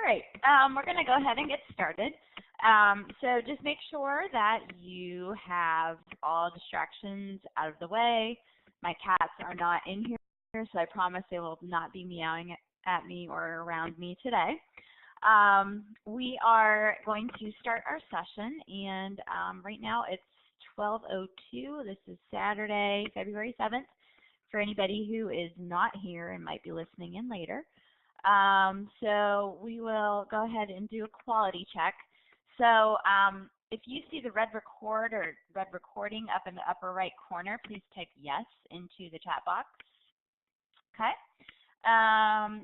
right, we're going to go ahead and get started. So just make sure that you have all distractions out of the way. My cats are not in here, so I promise they will not be meowing at me or around me today. We are going to start our session, and right now it's 12:02. This is Saturday, February 7th, for anybody who is not here and might be listening in later. So we will go ahead and do a quality check. So if you see the red record or red recording up in the upper right corner, please type yes into the chat box. Okay.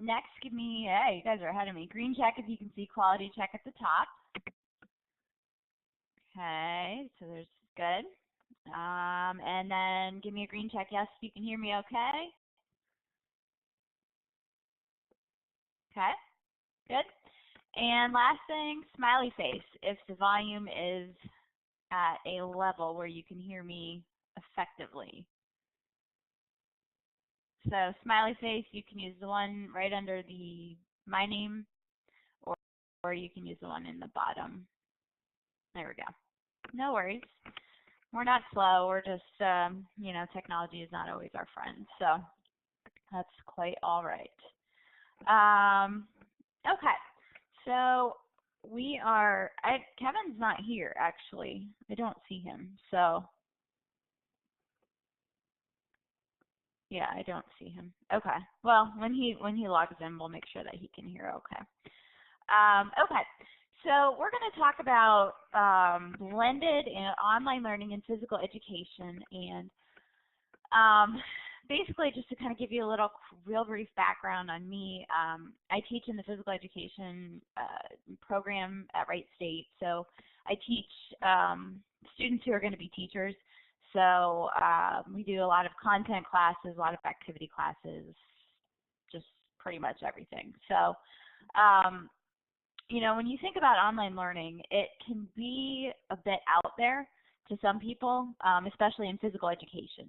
Next, give me, hey, you guys are ahead of me. Green check if you can see quality check at the top. Okay, so there's good. And then give me a green check, yes, if you can hear me okay. Okay, good. And last thing, smiley face, if the volume is at a level where you can hear me effectively. So smiley face, you can use the one right under my name, or you can use the one in the bottom. There we go. No worries. We're not slow. We're just, you know, technology is not always our friend. So that's quite all right. Okay. So we are, Kevin's not here, actually. I don't see him. So, yeah, I don't see him. Okay. Well, when he logs in, we'll make sure that he can hear okay. Okay. So we're going to talk about blended and online learning and physical education, and basically just to kind of give you a real brief background on me. I teach in the physical education program at Wright State, so I teach students who are going to be teachers. So we do a lot of content classes, a lot of activity classes, just pretty much everything. So you know, when you think about online learning, it can be a bit out there to some people, especially in physical education.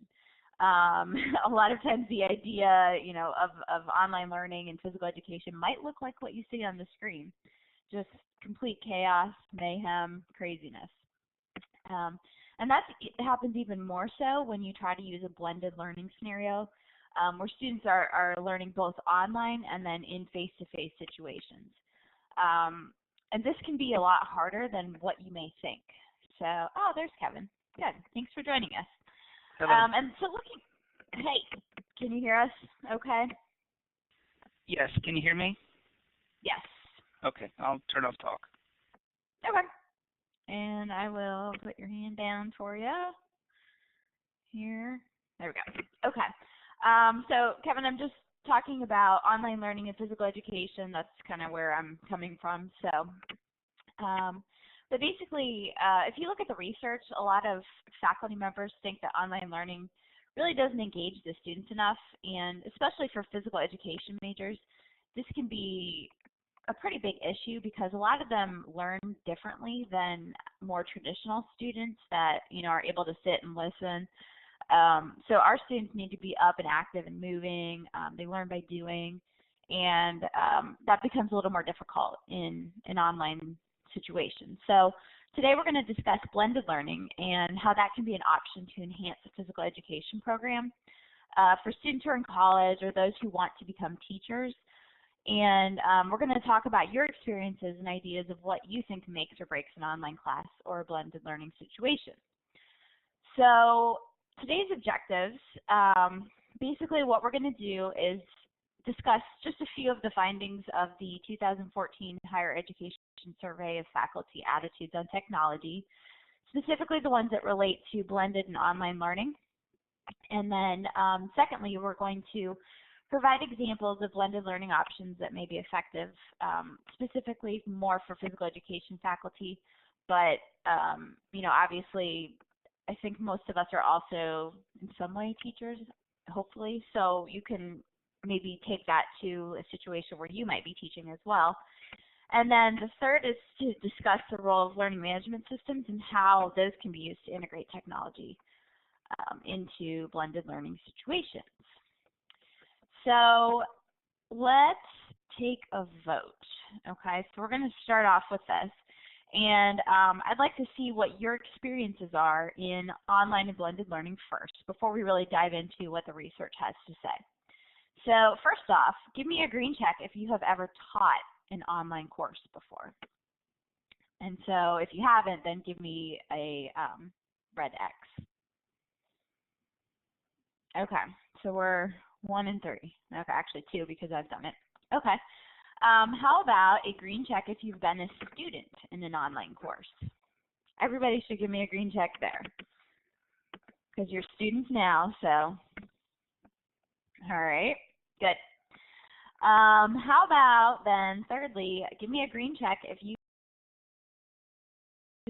A lot of times the idea, you know, of online learning and physical education might look like what you see on the screen, just complete chaos, mayhem, craziness. And that happens even more so when you try to use a blended learning scenario, where students are learning both online and then in face-to-face situations. And this can be a lot harder than what you may think. So, oh, there's Kevin. Good. Thanks for joining us. And so hey, can you hear us okay? Yes. Can you hear me? Yes. Okay. I'll turn off talk. Okay. And I will put your hand down for you here. There we go. Okay. So, Kevin, I'm just talking about online learning and physical education. That's kind of where I'm coming from. So, but basically, if you look at the research, a lot of faculty members think that online learning really doesn't engage the students enough, and especially for physical education majors, this can be a pretty big issue because a lot of them learn differently than more traditional students that, you know, are able to sit and listen. So our students need to be up and active and moving. They learn by doing, and that becomes a little more difficult in an online situation. So today we're going to discuss blended learning and how that can be an option to enhance the physical education program for students who are in college or those who want to become teachers. And we're going to talk about your experiences and ideas of what you think makes or breaks an online class or a blended learning situation. So today's objectives, basically what we're going to do is discuss just a few of the findings of the 2014 Higher Education Survey of Faculty Attitudes on Technology, specifically the ones that relate to blended and online learning. And then secondly, we're going to provide examples of blended learning options that may be effective, specifically more for physical education faculty. But, you know, obviously, I think most of us are also in some way teachers, hopefully, so you can maybe take that to a situation where you might be teaching as well. And then the third is to discuss the role of learning management systems and how those can be used to integrate technology into blended learning situations. So let's take a vote. Okay, so we're going to start off with this. And I'd like to see what your experiences are in online and blended learning first, before we really dive into what the research has to say. So first off, give me a green check if you have ever taught an online course before. And so if you haven't, then give me a red X. Okay, so we're 1 and 3. Okay, actually 2 because I've done it. Okay. How about a green check if you've been a student in an online course? Everybody should give me a green check there because you're students now, so. All right, good. How about then, thirdly, give me a green check if you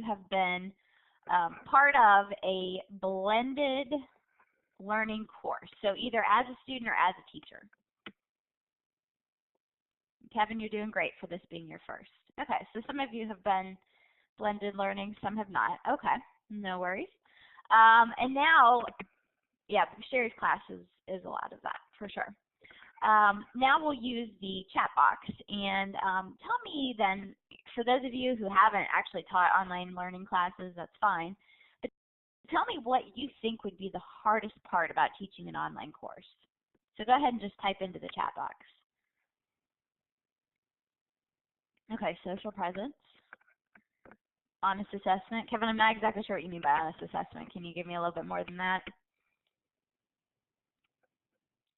have been part of a blended learning course, so either as a student or as a teacher. Kevin, you're doing great for this being your first. Okay, so some of you have been blended learning, some have not. Okay, no worries. And now, yeah, Sherry's class is a lot of that, for sure. Now we'll use the chat box, and tell me then, for those of you who haven't actually taught online learning classes, that's fine, but tell me what you think would be the hardest part about teaching an online course. So go ahead and just type into the chat box. Okay, social presence, honest assessment. Kevin, I'm not exactly sure what you mean by honest assessment. Can you give me a little bit more than that?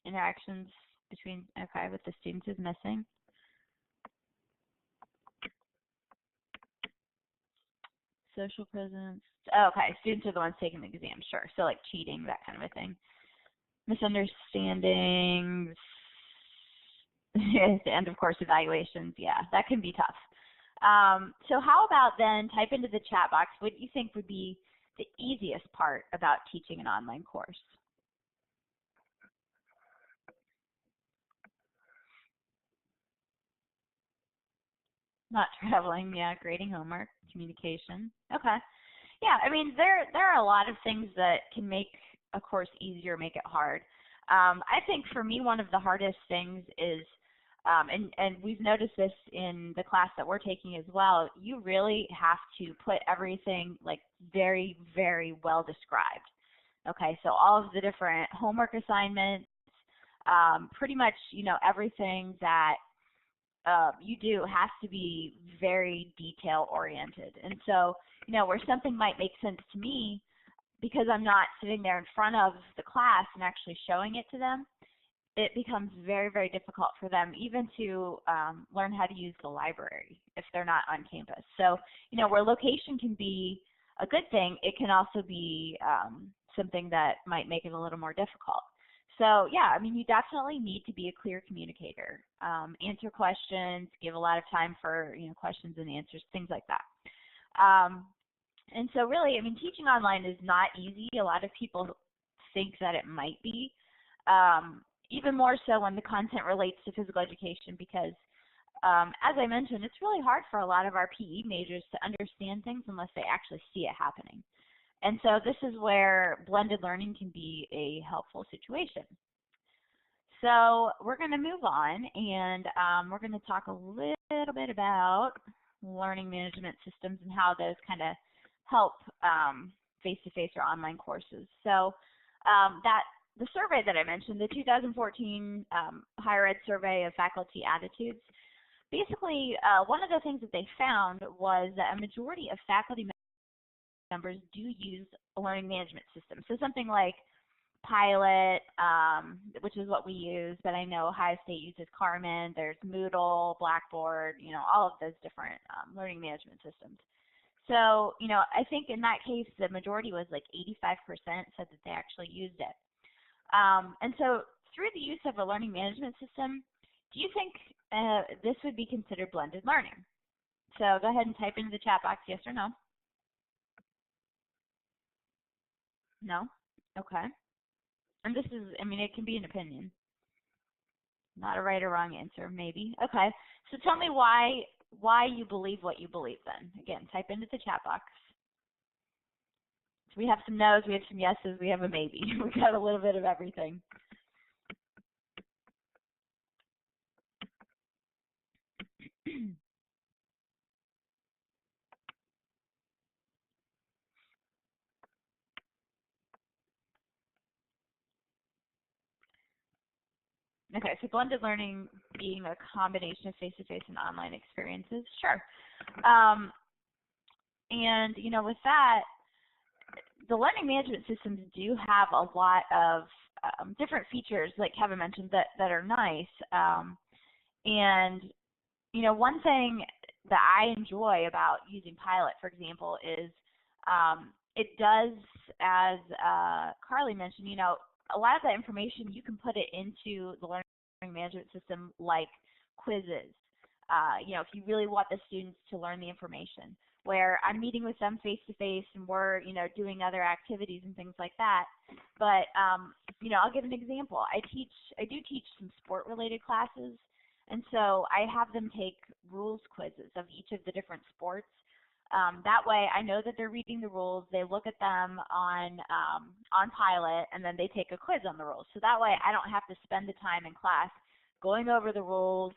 Interactions between, okay, with the students is missing. Social presence. Oh, okay, students are the ones taking the exam, sure. So like cheating, that kind of a thing. Misunderstandings, and of course evaluations, yeah, that can be tough. So how about then type into the chat box what you think would be the easiest part about teaching an online course. Not traveling, yeah, grading homework, communication. Okay. Yeah, I mean, there are a lot of things that can make a course easier, make it hard. I think for me, one of the hardest things is, and we've noticed this in the class that we're taking as well, you really have to put everything like very, very well described. Okay, so all of the different homework assignments, pretty much, you know, everything that you do has to be very detail oriented. And so, you know, where something might make sense to me because I'm not sitting there in front of the class and actually showing it to them, it becomes very, very difficult for them even to learn how to use the library if they're not on campus. So, you know, where location can be a good thing, it can also be something that might make it a little more difficult. So yeah, I mean, you definitely need to be a clear communicator. Answer questions, give a lot of time for, you know, questions and answers, things like that. And so really, I mean, teaching online is not easy. A lot of people think that it might be, even more so when the content relates to physical education because, as I mentioned, it's really hard for a lot of our PE majors to understand things unless they actually see it happening. And so this is where blended learning can be a helpful situation. So we're going to move on, and we're going to talk a little bit about learning management systems and how those kind of help face-to-face or online courses. So the survey that I mentioned, the 2014 Higher Ed Survey of Faculty Attitudes, basically one of the things that they found was that a majority of faculty members do use a learning management system. So something like Pilot, which is what we use, but I know Ohio State uses Carmen, there's Moodle, Blackboard, you know, all of those different learning management systems. So, you know, I think in that case, the majority was like 85% said that they actually used it. And so through the use of a learning management system, do you think this would be considered blended learning? So go ahead and type into the chat box yes or no. No? Okay. And this is, I mean, it can be an opinion. Not a right or wrong answer, maybe. Okay. So tell me why you believe what you believe then. Again, type into the chat box. So we have some no's, we have some yeses, we have a maybe. We got a little bit of everything. Okay, so blended learning being a combination of face-to-face and online experiences, sure. And with that, the learning management systems do have a lot of different features, like Kevin mentioned, that are nice. And one thing that I enjoy about using Pilot, for example, is it does, as Carly mentioned, a lot of that information you can put it into the learning management system like quizzes. If you really want the students to learn the information, where I'm meeting with them face to face and we're doing other activities and things like that. But I'll give an example. I do teach some sport related classes, and so I have them take rules quizzes of each of the different sports. That way I know that they're reading the rules, they look at them on Pilot, and then they take a quiz on the rules. So that way I don't have to spend the time in class going over the rules,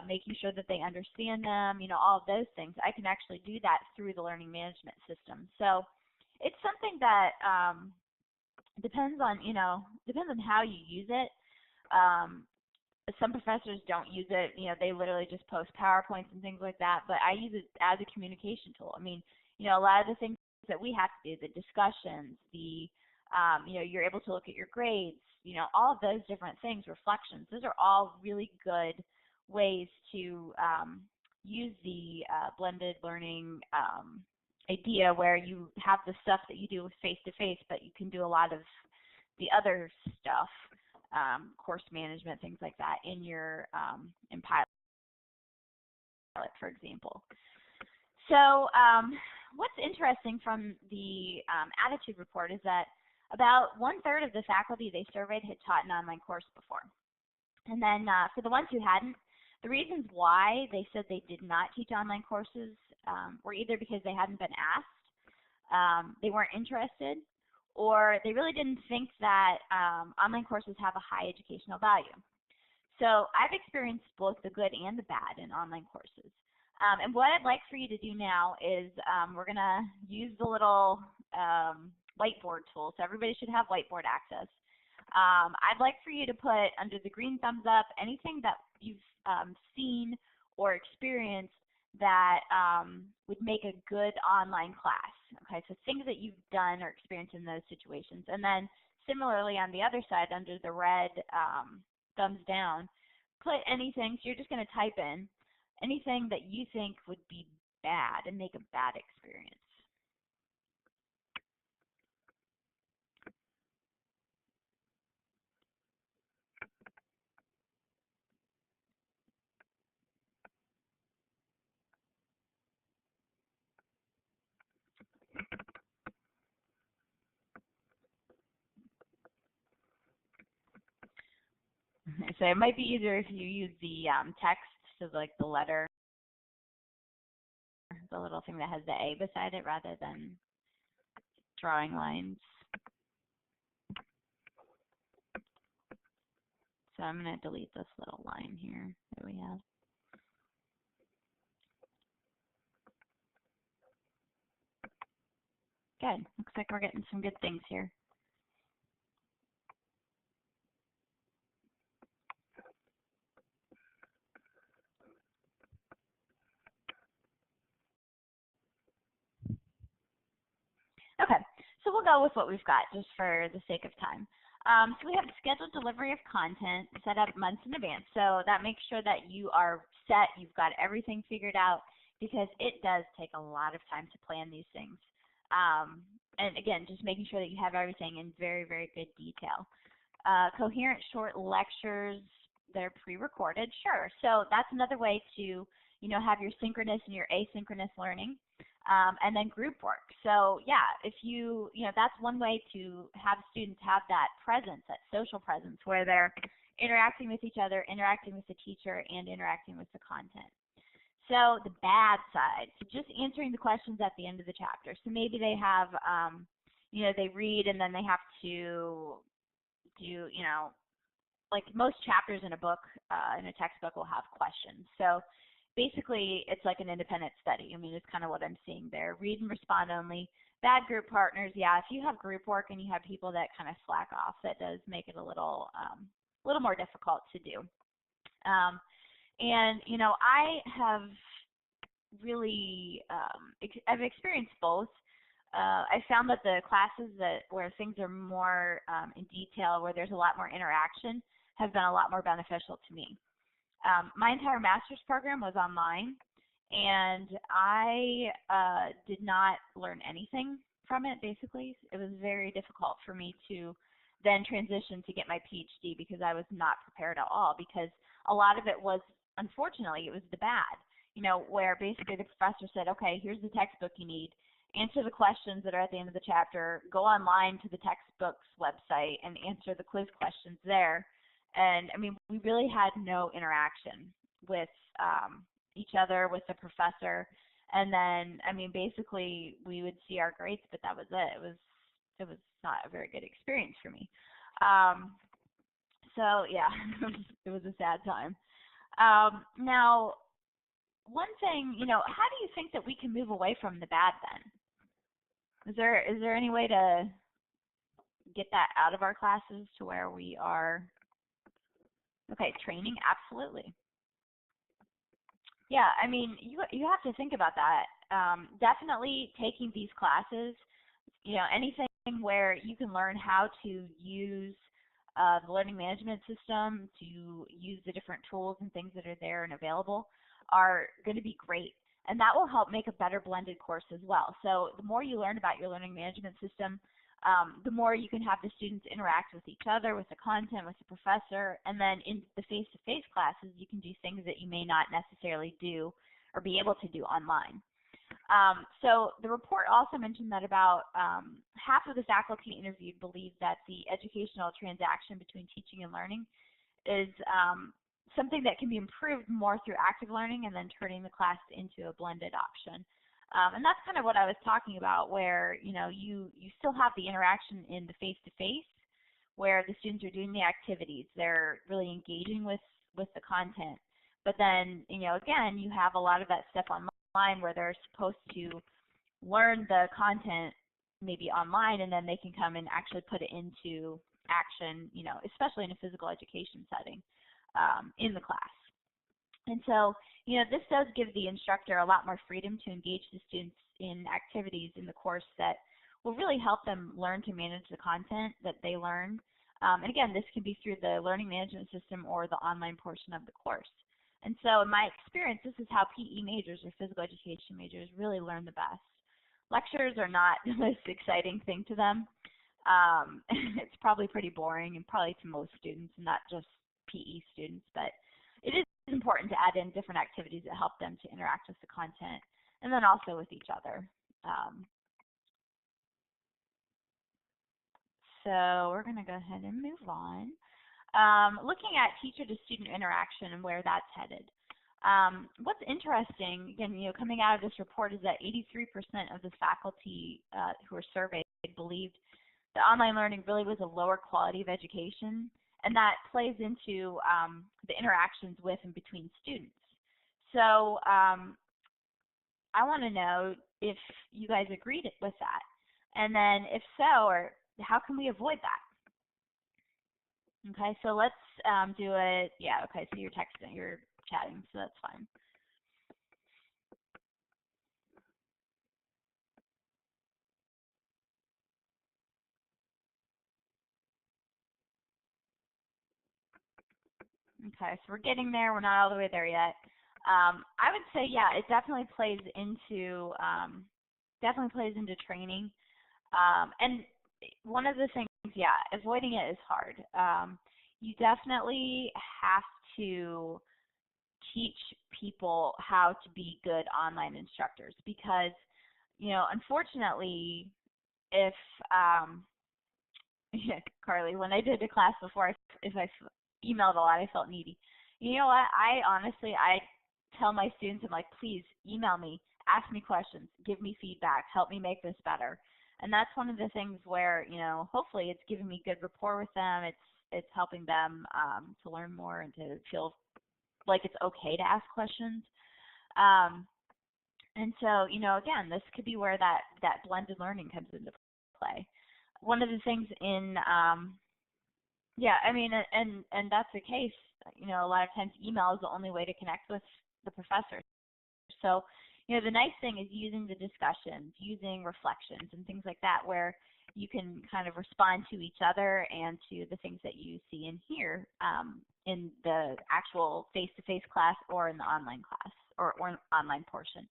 making sure that they understand them, all of those things. I can actually do that through the learning management system. So it's something that depends on how you use it. Some professors don't use it, they literally just post PowerPoints and things like that, but I use it as a communication tool. I mean, a lot of the things that we have to do, the discussions, the you're able to look at your grades, all of those different things, reflections, those are all really good ways to use the blended learning idea, where you have the stuff that you do face-to-face, but you can do a lot of the other stuff, course management, things like that, in your in Pilot, for example. So what's interesting from the attitude report is that about 1/3 of the faculty they surveyed had taught an online course before. And then for the ones who hadn't, the reasons why they said they did not teach online courses were either because they hadn't been asked, they weren't interested, or they really didn't think that online courses have a high educational value. So I've experienced both the good and the bad in online courses. And what I'd like for you to do now is we're going to use the little whiteboard tool. So everybody should have whiteboard access. I'd like for you to put under the green thumbs up anything that you've seen or experienced that would make a good online class. Okay, so things that you've done or experienced in those situations. And then similarly on the other side, under the red thumbs down, put anything, so you're just going to type in anything that you think would be bad and make a bad experience. So it might be easier if you use the text, so like the letter, the little thing that has the A beside it, rather than drawing lines. So I'm going to delete this little line here that we have. Good. Looks like we're getting some good things here. Okay, so we'll go with what we've got just for the sake of time. So we have scheduled delivery of content set up months in advance. So that makes sure that you are set, you've got everything figured out, because it does take a lot of time to plan these things. And again, just making sure that you have everything in very, very good detail. Coherent short lectures, they're pre-recorded, sure. So that's another way to have your synchronous and your asynchronous learning. And then group work. So yeah, if that's one way to have students have that presence, that social presence, where they're interacting with each other, interacting with the teacher, and interacting with the content. So the bad side, so just answering the questions at the end of the chapter. So maybe they have, they read and then they have to do, like most chapters in a book, in a textbook will have questions. So basically, it's like an independent study. I mean, it's kind of what I'm seeing there. Read and respond only. Bad group partners, yeah, if you have group work and you have people that kind of slack off, that does make it a little a little more difficult to do. And I have really I've experienced both. I found that the classes where things are more in detail, where there's a lot more interaction, have been a lot more beneficial to me. My entire master's program was online, and I did not learn anything from it, basically. It was very difficult for me to then transition to get my PhD because I was not prepared at all, because a lot of it was, unfortunately, it was the bad, where basically the professor said, okay, here's the textbook you need. Answer the questions that are at the end of the chapter, go online to the textbook's website and answer the quiz questions there. And I mean, we really had no interaction with each other, with the professor. And then, I mean, basically we would see our grades, but that was it. It was not a very good experience for me. So yeah, it was a sad time. Now, one thing, how do you think that we can move away from the bad then? Is there any way to get that out of our classes to where we are? Okay, training, absolutely. Yeah, I mean, you have to think about that. Definitely taking these classes, anything where you can learn how to use the learning management system, to use the different tools and things that are there and available, are going to be great. And that will help make a better blended course as well. So the more you learn about your learning management system, the more you can have the students interact with each other, with the content, with the professor, and then in the face-to-face classes, you can do things that you may not necessarily do or be able to do online. So the report also mentioned that about half of the faculty interviewed believe that the educational transaction between teaching and learning is something that can be improved more through active learning and then turning the class into a blended option. And that's kind of what I was talking about, where you still have the interaction in the face-to-face, where the students are doing the activities, they're really engaging with the content. But then, again, you have a lot of that stuff online where they're supposed to learn the content maybe online, and then they can come and actually put it into action, especially in a physical education setting in the class. And so, this does give the instructor a lot more freedom to engage the students in activities in the course that will really help them learn to manage the content that they learn. And again, this can be through the learning management system or the online portion of the course. And so in my experience, this is how PE majors or physical education majors really learn the best. Lectures are not the most exciting thing to them. It's probably pretty boring, and probably to most students, and not just PE students, but it is important to add in different activities that help them to interact with the content and then also with each other. So we're going to go ahead and move on. Looking at teacher-to-student interaction and where that's headed. What's interesting, again, coming out of this report, is that 83% of the faculty who were surveyed believed that online learning really was a lower quality of education, and that plays into the interactions with and between students. So I want to know if you guys agreed with that, and then if so, or how can we avoid that? Okay, so let's do it. Yeah, okay, so you're texting, you're chatting, so that's fine. Okay, so we're getting there. We're not all the way there yet. I would say, yeah, it definitely plays into training. And one of the things, yeah, avoiding it is hard. You definitely have to teach people how to be good online instructors, because, unfortunately, if Carly, when I did a class before, if I emailed a lot, I felt needy. You know what? I tell my students, I'm like, please email me, ask me questions, give me feedback, help me make this better. And that's one of the things where, hopefully it's giving me good rapport with them. It's helping them to learn more and to feel like it's okay to ask questions. And so, again, this could be where that blended learning comes into play. One of the things in Yeah, I mean, and that's the case. You know, a lot of times email is the only way to connect with the professor. So, you know, the nice thing is using the discussions, using reflections and things like that where you can kind of respond to each other and to the things that you see and hear in the actual face-to-face class or in the online class or online portion.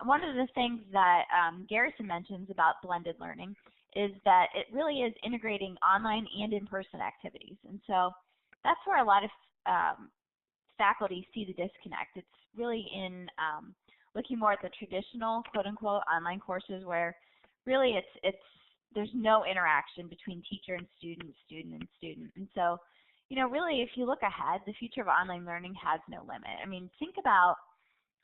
One of the things that Garrison mentions about blended learning is that it really is integrating online and in-person activities. And so that's where a lot of faculty see the disconnect. It's really in looking more at the traditional quote-unquote online courses where really there's no interaction between teacher and student, student and student. And so, you know, really if you look ahead, the future of online learning has no limit. I mean, think about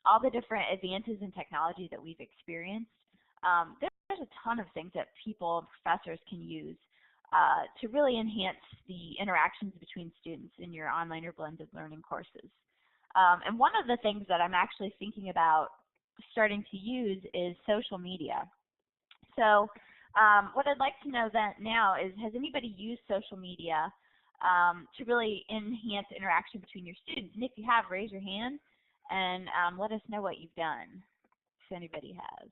all the different advances in technology that we've experienced. There's a ton of things that people and professors can use to really enhance the interactions between students in your online or blended learning courses. And one of the things that I'm actually thinking about starting to use is social media. So what I'd like to know now is, has anybody used social media to really enhance interaction between your students? And if you have, raise your hand and let us know what you've done, if anybody has.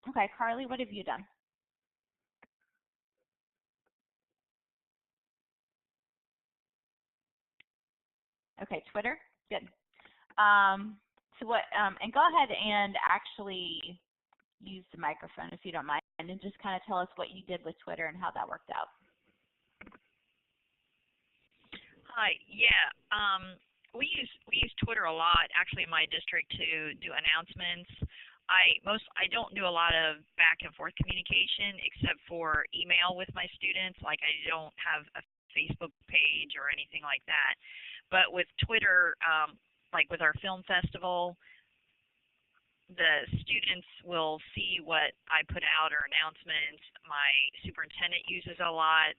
Okay, Carly, what have you done? Okay, Twitter, good. So what? And go ahead and actually use the microphone if you don't mind, and just kind of tell us what you did with Twitter and how that worked out. Hi. Yeah. We use Twitter a lot, actually, in my district to do announcements. I don't do a lot of back and forth communication except for email with my students. Like, I don't have a Facebook page or anything like that. But with Twitter, like with our film festival, the students will see what I put out or announcements. My superintendent uses a lot.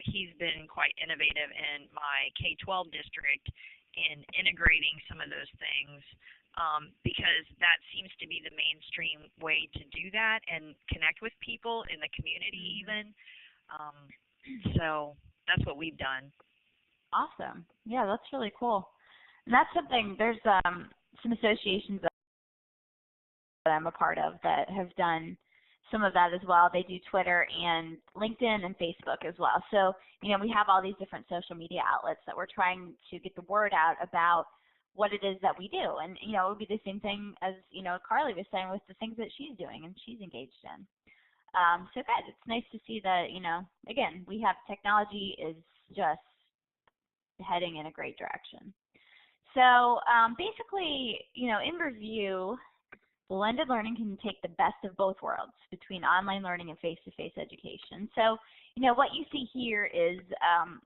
He's been quite innovative in my K-12 district in integrating some of those things because that seems to be the mainstream way to do that and connect with people in the community even. So that's what we've done. Awesome. Yeah, that's really cool. And that's something, there's some associations that I'm a part of that have done some of that as well. They do Twitter and LinkedIn and Facebook as well. So, you know, we have all these different social media outlets that we're trying to get the word out about what it is that we do. And, you know, it would be the same thing as, you know, Carly was saying with the things that she's doing and she's engaged in. So good. It's nice to see that, you know, again, we have technology is just heading in a great direction. So basically, you know, in review, blended learning can take the best of both worlds between online learning and face-to-face education. So, you know, what you see here is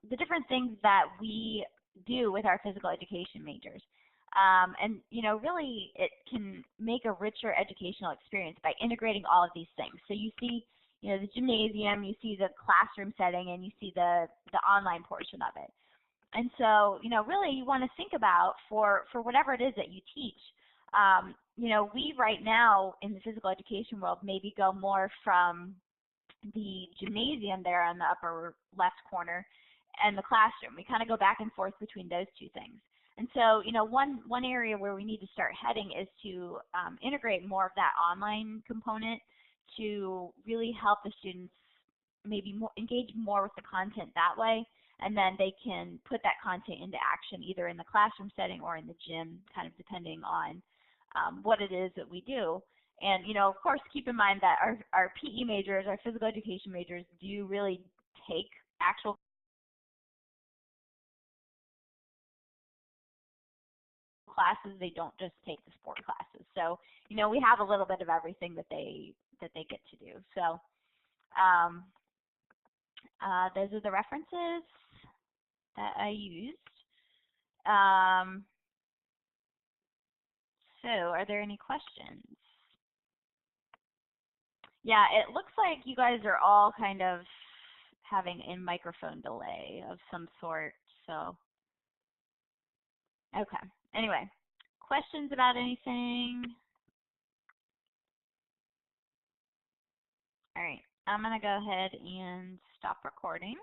the different things that we do with our physical education majors. And, you know, really it can make a richer educational experience by integrating all of these things. So you see, you know, the gymnasium, you see the classroom setting, and you see the online portion of it. And so, you know, really you want to think about for whatever it is that you teach, you know, we right now in the physical education world maybe go more from the gymnasium there on the upper left corner and the classroom. We kind of go back and forth between those two things. And so, you know, one area where we need to start heading is to integrate more of that online component to really help the students maybe engage more with the content that way, and then they can put that content into action either in the classroom setting or in the gym, kind of depending on what it is that we do. And, you know, of course, keep in mind that our PE majors, our physical education majors, do really take actual classes. They don't just take the sport classes. So, you know, we have a little bit of everything that they get to do. So those are the references that I used. So are there any questions? Yeah, it looks like you guys are all kind of having a microphone delay of some sort, so. Okay, anyway, questions about anything? All right, I'm going to go ahead and stop recording.